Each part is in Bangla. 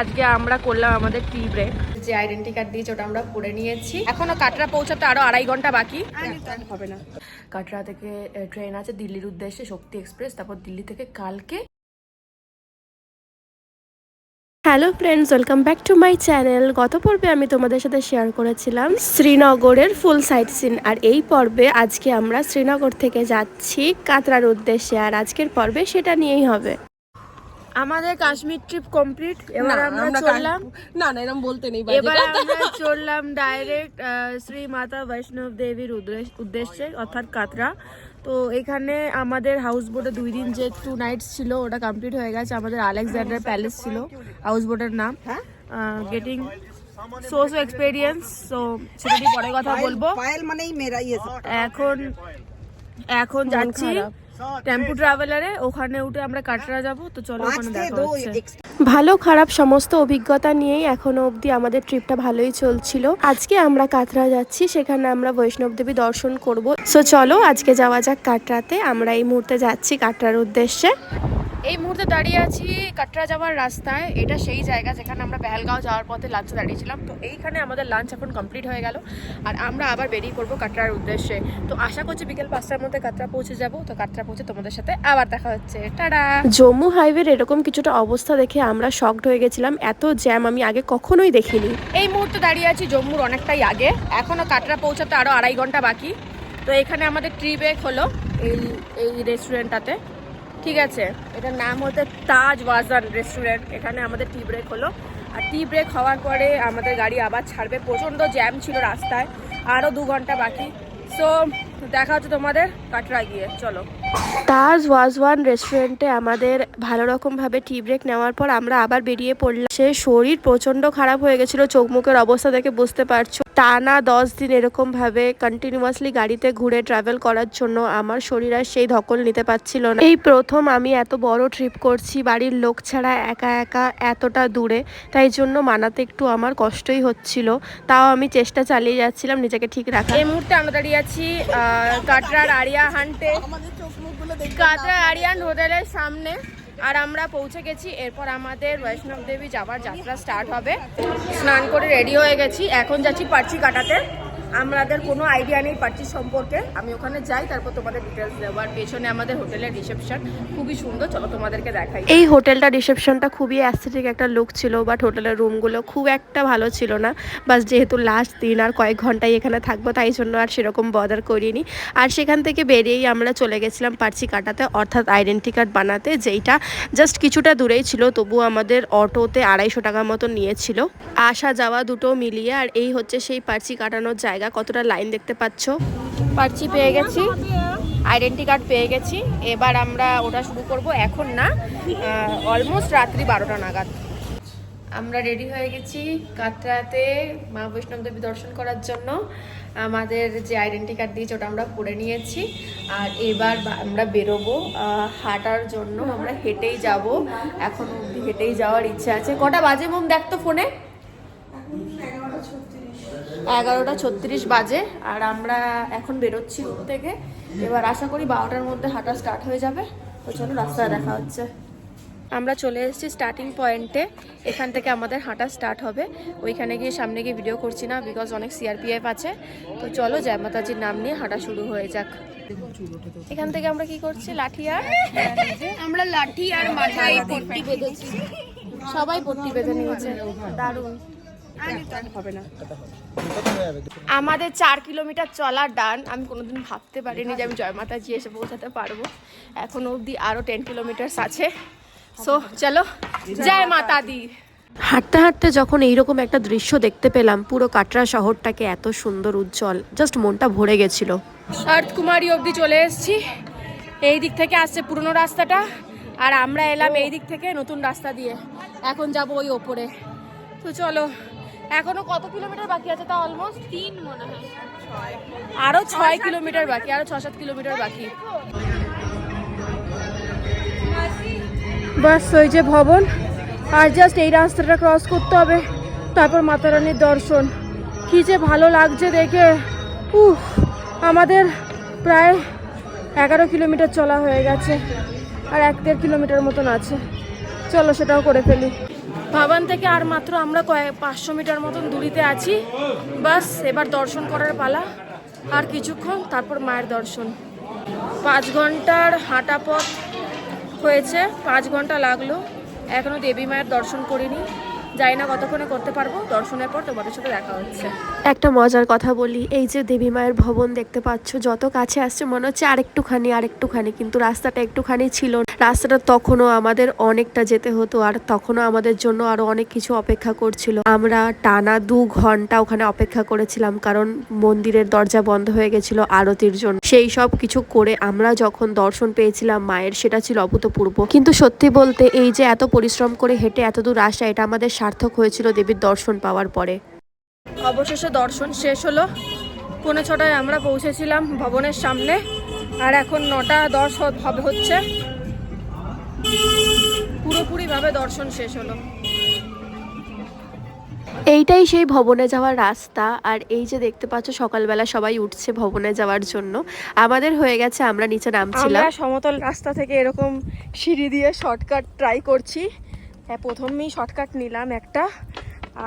আজকে আমরা করলাম আমাদের টি ব্রেক। যে আইডেন্টি কার্ড দিয়েছে ওটা আমরা পড়ে নিয়েছি। এখনো কাটরা পৌঁছাতে আরো 2.5 ঘন্টা বাকি। হবে না, কাটরা থেকে ট্রেন আছে দিল্লির উদ্দেশ্যে, শক্তি এক্সপ্রেস। তারপর দিল্লি থেকে কালকে। Hello friends, welcome back to my channel. গত পর্বে আমি তোমাদের সাথে শেয়ার করেছিলাম শ্রীনগরের ফুল সাইট সিন, আর এই পর্বে আজকে আমরা শ্রীনগর থেকে যাচ্ছি কাতরার উদ্দেশ্যে, আর আজকের পর্বে সেটা নিয়েই হবে। আমাদের কাশ্মীর ট্রিপ কমপ্লিট। এবার আমরা চললাম এরকম বলতে নেই, এবার আমরা চললাম ডাইরেক্ট শ্রী মাতা বৈষ্ণব দেবীর উদ্দেশ্যে, অর্থাৎ কাতরা। তো এখানে আমাদের হাউস বোটে 2 দিন যে 2 নাইটস ছিল ওটা কমপ্লিট হয়ে গেছে। আমাদের আলেকজান্ডার প্যালেস ছিল হাউস বোটের নাম। গেটিং সো এক্সপেরিয়েন্স, সো সেটা নিয়ে পরে কথা বলবো। এখন যাচ্ছি টেম্পু ট্রাভেলারে, ওখানে উঠে আমরা কাটরা যাব। তো চলো ওখানে দেখা হচ্ছে। ভালো খারাপ সমস্ত অভিজ্ঞতা নিয়েই এখনো অবধি আমাদের ট্রিপটা ভালোই চলছিল। আজকে আমরা কাটরা যাচ্ছি, সেখানে আমরা বৈষ্ণব দেবী দর্শন করব। সো চলো আজকে যাওয়া যাক কাটরাতে। আমরা এই মুহূর্তে যাচ্ছি কাটরার উদ্দেশ্যে। এই মুহূর্তে দাঁড়িয়ে আছি কাটরা যাওয়ার রাস্তায়। এটা সেই জায়গা যেখানে আমরা পেহেলগাঁও যাওয়ার পথে লাঞ্চে দাঁড়িয়েছিলাম। তো এইখানে আমাদের লাঞ্চ এখন কমপ্লিট হয়ে গেল, আর আমরা আবার বেরিয়ে পড়বো কাটরার উদ্দেশ্যে। তো আশা করছি বিকেল 5টার মধ্যে কাটরা পৌঁছে যাব। তো কাটরা পৌঁছে তোমাদের সাথে আবার দেখা হচ্ছে। টাটা। জম্মু হাইওয়ের এরকম কিছুটা অবস্থা দেখে আমরা শকড হয়ে গেছিলাম। এত জ্যাম আমি আগে কখনোই দেখিনি। এই মুহূর্তে দাঁড়িয়ে আছি জম্মুর অনেকটাই আগে, এখনো কাটরা পৌঁছাতে আরো 2.5 ঘন্টা বাকি। তো এখানে আমাদের ট্রি ব্রেক হলো এই রেস্টুরেন্টটাতে, ঠিক আছে। এটার নাম হচ্ছে তাজ ওয়াজান রেস্টুরেন্ট। এখানে আমাদের টি ব্রেক হলো, আর টি ব্রেক হওয়ার পরে আমাদের গাড়ি আবার ছাড়বে। প্রচণ্ড জ্যাম ছিল রাস্তায়, আরও 2 ঘন্টা বাকি। সো দেখা হচ্ছে তোমাদের কাটরা গিয়ে। চলো। তাজ ওয়াজওয়ান রেস্টুরেন্টে আমাদের ভালো রকমভাবে টি ব্রেক নেওয়ার পর আমরা আবার বেরিয়ে পড়লাম। সে শরীর প্রচণ্ড খারাপ হয়ে গেছিলো, চোখ মুখের অবস্থা দেখে বুঝতে পারছো। টানা 10 দিন এরকমভাবে কন্টিনিউয়াসলি গাড়িতে ঘুরে ট্রাভেল করার জন্য আমার শরীর আর সেই ধকল নিতে পারছিল না। এই প্রথম আমি এত বড় ট্রিপ করছি বাড়ির লোক ছাড়া, একা একা এতটা দূরে। তাই জন্য মানাতে একটু আমার কষ্টই হচ্ছিল, তাও আমি চেষ্টা চালিয়ে যাচ্ছিলাম নিজেকে ঠিক রাখা। এই মুহূর্তে আমরা দাঁড়িয়ে আছি কাটরার আরিয়া হান্টে, কাটরা আরিয়ান হোটেলের সামনে, আর আমরা পৌঁছে গেছি। এরপর আমাদের বৈষ্ণব দেবী যাওয়ার যাত্রা স্টার্ট হবে। স্নান করে রেডি হয়ে গেছি, এখন যাচ্ছি পার্চি কাটাতে। আমাদের কোনো আইডিয়া নেই পার্চি সম্পর্কে। আমি ওখানে যাই, তারপর তোমাদের ডিটেলস দেবো। আর পেছনে আমাদের হোটেলের রিসেপশন খুবই সুন্দর, চলো তোমাদেরকে দেখাই। এই হোটেলটা রিসেপশনটা খুবই অ্যাস্থেটিক একটা লুক ছিল, বাট হোটেলের রুমগুলো খুব একটা ভালো ছিল না। বাস যেহেতু লাস্ট দিন আর কয়েক ঘন্টায় এখানে থাকবো, তাই জন্য আর সেরকম বদার করিনি। আর সেখান থেকে বেরিয়েই আমরা চলে গেছিলাম পার্চি কাটাতে, অর্থাৎ আইডেন্টি কার্ড বানাতে, যেইটা জাস্ট কিছুটা দূরেই ছিল। তবু আমাদের অটোতে 250 টাকা মতো নিয়েছিল, আসা যাওয়া দুটো মিলিয়ে। আর এই হচ্ছে সেই পার্চি কাটানোর জায়গা। কতটা লাইন দেখতে পাচ্ছ। পার্চি পেয়ে গেছি, আইডেন্টি কার্ড পেয়ে গেছি। এবার আমরা ওটা শুরু করব। এখন না, অলমোস্ট রাত্রি 12টা নাগাদ। আমরা রেডি হয়ে গেছি কাটরাতে মা বৈষ্ণব দেবী দর্শন করার জন্য। আমাদের যে আইডেন্টি কার্ড দিয়েছে ওটা আমরা পড়ে নিয়েছি, আর এবার আমরা বেরোবো হাঁটার জন্য। আমরা হেঁটেই যাব, এখন অবধি হেঁটেই যাওয়ার ইচ্ছা আছে। কটা বাজে মোম দেখতো ফোনে? 11:36 বাজে, আর আমরা এখন বেরোচ্ছি রুম থেকে। এবার আশা করি 12টার মধ্যে হাঁটা স্টার্ট হয়ে যাবে। তো চলো রাস্তায় দেখা হচ্ছে। আমরা চলে এসেছি স্টার্টিং পয়েন্টে। এখান থেকে আমাদের হাঁটা স্টার্ট হবে। ওইখানে গিয়ে সামনে গিয়ে ভিডিও করছি না, বিকজ অনেক সিআরপিএফ আছে। তো চলো জয় মাতাজির নাম নিয়ে হাঁটা শুরু হয়ে যাক। এখান থেকে আমরা কি করছি, লাঠি আর আমরা লাঠি আর মাথায় পট্টি বেঁধেছি। সবাই পট্টি বেঁধে নিয়েছে, দারুণ। হবে না, আমাদের 4 কিলোমিটার চলা ডান। আমি কোনোদিন ভাবতে পারিনি যে আমি জয় মাতাজি এসে পৌঁছাতে পারবো। এখন অবধি আরো 10 কিলোমিটার আছে। সো চলো জয় মাতা দি। হাঁটতে হাঁটতে যখন এইরকম একটা দৃশ্য দেখতে পেলাম, পুরো কাটরা শহরটাকে এত সুন্দর উজ্জ্বল, জাস্ট মনটা ভরে গেছিল। আর্থকুমারী অবধি চলে এসেছি। এই দিক থেকে আসছে পুরনো রাস্তাটা, আর আমরা এলাম এই দিক থেকে নতুন রাস্তা দিয়ে। এখন যাব ওই ওপরে। তো চলো, এখনো কত কিলোমিটার বাকি আছে? তা অলমোস্ট 3 মনে হয়, আরো 6 কিলোমিটার বাকি, আরো 6-7 কিলোমিটার বাকি। বাস ওই যে ভবন, আর জাস্ট এই রাস্তাটা ক্রস করতে হবে, তারপর মাতা রানীর দর্শন। কি যে ভালো লাগছে দেখে। আমাদের প্রায় 11 কিলোমিটার চলা হয়ে গেছে, আর 1-1.5 কিলোমিটার মতন আছে। চলো সেটাও করে ফেলি। ভবন থেকে আর মাত্র আমরা 500 মিটার মতন দূরিতে আছি, বাস এবার দর্শন করার পালা। আর কিছুক্ষণ তারপর মায়ের দর্শন। 5 ঘন্টার হাঁটা পথ হয়েছে, 5 ঘন্টা লাগলো, এখনো দেবী মায়ের দর্শন করিনি। জানি না কতক্ষণে করতে পারবো। দর্শনের পর তোমাদের সাথে দেখা হচ্ছে। একটা মজার কথা বলি, এই যে দেবী মায়ের ভবন দেখতে পাচ্ছ, যত কাছে আসছে মনে হচ্ছে আরেকটুখানি, কিন্তু রাস্তাটা একটুখানি ছিল। রাস্তাটা তখনও আমাদের অনেকটা যেতে হতো, আর তখনও আমাদের জন্য আরো অনেক কিছু অপেক্ষা করছিল। আমরা টানা 2 ঘন্টা ওখানে অপেক্ষা করেছিলাম, কারণ মন্দিরের দরজা বন্ধ হয়ে গেছিল আরতির জন্য। সেই সব কিছু করে আমরা যখন দর্শন পেয়েছিলাম মায়ের, সেটা ছিল অভূতপূর্ব। কিন্তু সত্যি বলতে এই যে এত পরিশ্রম করে হেঁটে এত দূর আসা, এটা আমাদের সার্থক হয়েছিল দেবীর দর্শন পাওয়ার পরে। অবশেষে দর্শন শেষ হলো। 6:45 আমরা পৌঁছেছিলাম ভবনের সামনে, আর এখন 9:10 হবে হচ্ছে। পুরোপুরিভাবে দর্শন শেষ হলো। এইটাই সেই ভবনে যাওয়ার রাস্তা। আর এই যে দেখতে পাচ্ছ সকালবেলা সবাই উঠছে ভবনে যাওয়ার জন্য। আমাদের হয়ে গেছে, আমরা নিচে নামছিলাম। আমরা সমতল রাস্তা থেকে এরকম সিঁড়ি দিয়ে শর্টকাট ট্রাই করছি। প্রথমেই শর্টকাট নিলাম একটা,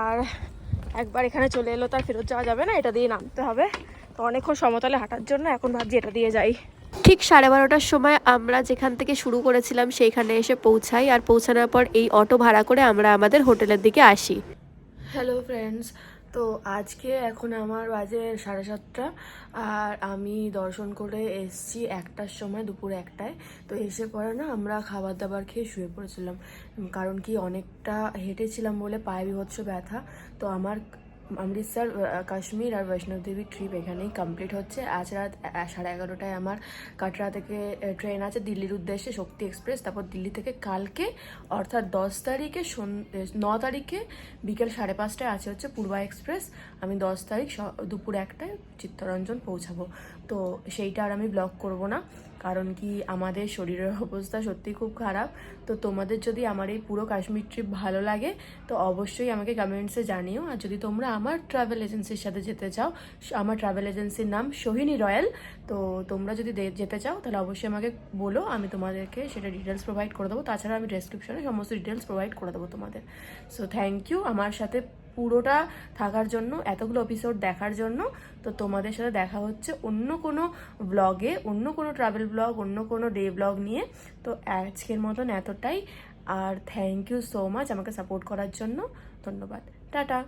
আর একবার এখানে চলে এলো তার ফেরত যাওয়া যাবে না, এটা দিয়ে নামতে হবে। তো অনেকক্ষণ সমতলে হাঁটার জন্য এখন ভাবছি এটা দিয়ে যাই। ঠিক 12:30টার সময় আমরা যেখান থেকে শুরু করেছিলাম সেইখানে এসে পৌঁছাই, আর পৌঁছানোর পর এই অটো ভাড়া করে আমরা আমাদের হোটেলের দিকে আসি। হ্যালো ফ্রেন্ডস, তো আজকে এখন আমার বাজে 7:30, আর আমি দর্শন করে এসছি 1টার সময়, দুপুর 1টায়। তো এসে পরে না আমরা খাবার দাবার খেয়ে শুয়ে পড়েছিলাম, কারণ কি অনেকটা হেঁটেছিলাম বলে পায়ে বিভৎস ব্যথা। তো আমার অমৃতসর, কাশ্মীর আর বৈষ্ণবদেবী ট্রিপ এখানেই কমপ্লিট হচ্ছে। আজ রাত 11:30টায় আমার কাটরা থেকে ট্রেন আছে দিল্লির উদ্দেশ্যে, শক্তি এক্সপ্রেস। তারপর দিল্লি থেকে কালকে অর্থাৎ 10 তারিখে 9 তারিখে বিকেল 5:30টায় আছে হচ্ছে পূর্বা এক্সপ্রেস। আমি 10 তারিখ দুপুর 1টায় চিত্তরঞ্জন পৌঁছাবো। তো সেইটা আর আমি ব্লগ করব না, কারণ কি আমাদের শরীরের অবস্থা সত্যি খুব খারাপ। তো তোমাদের যদি আমার এই পুরো কাশ্মীর ট্রিপ ভালো লাগে তো অবশ্যই আমাকে কমেন্টসে জানিও। আর যদি তোমরা আমার ট্রাভেল এজেন্সির সাথে যেতে চাও, আমার ট্রাভেল এজেন্সির নাম সোহিনী রয়্যাল। তো তোমরা যদি যেতে চাও তাহলে অবশ্যই আমাকে বলো, আমি তোমাদেরকে সেটা ডিটেলস প্রোভাইড করে দেবো। তাছাড়া আমি ডেসক্রিপশনে সমস্ত ডিটেলস প্রোভাইড করে দেবো তোমাদের। সো থ্যাংক ইউ আমার সাথে পুরোটা থাকার জন্য, এতগুলো এপিসোড দেখার জন্য। তো তোমাদের সাথে দেখা হচ্ছে অন্য কোনো ব্লগে, অন্য কোনো ট্রাভেল ব্লগ, অন্য কোনো ডে ব্লগ নিয়ে। তো আজকের মতন এতটাই, আর থ্যাংক ইউ সো মাচ আমাকে সাপোর্ট করার জন্য। ধন্যবাদ, টাটা।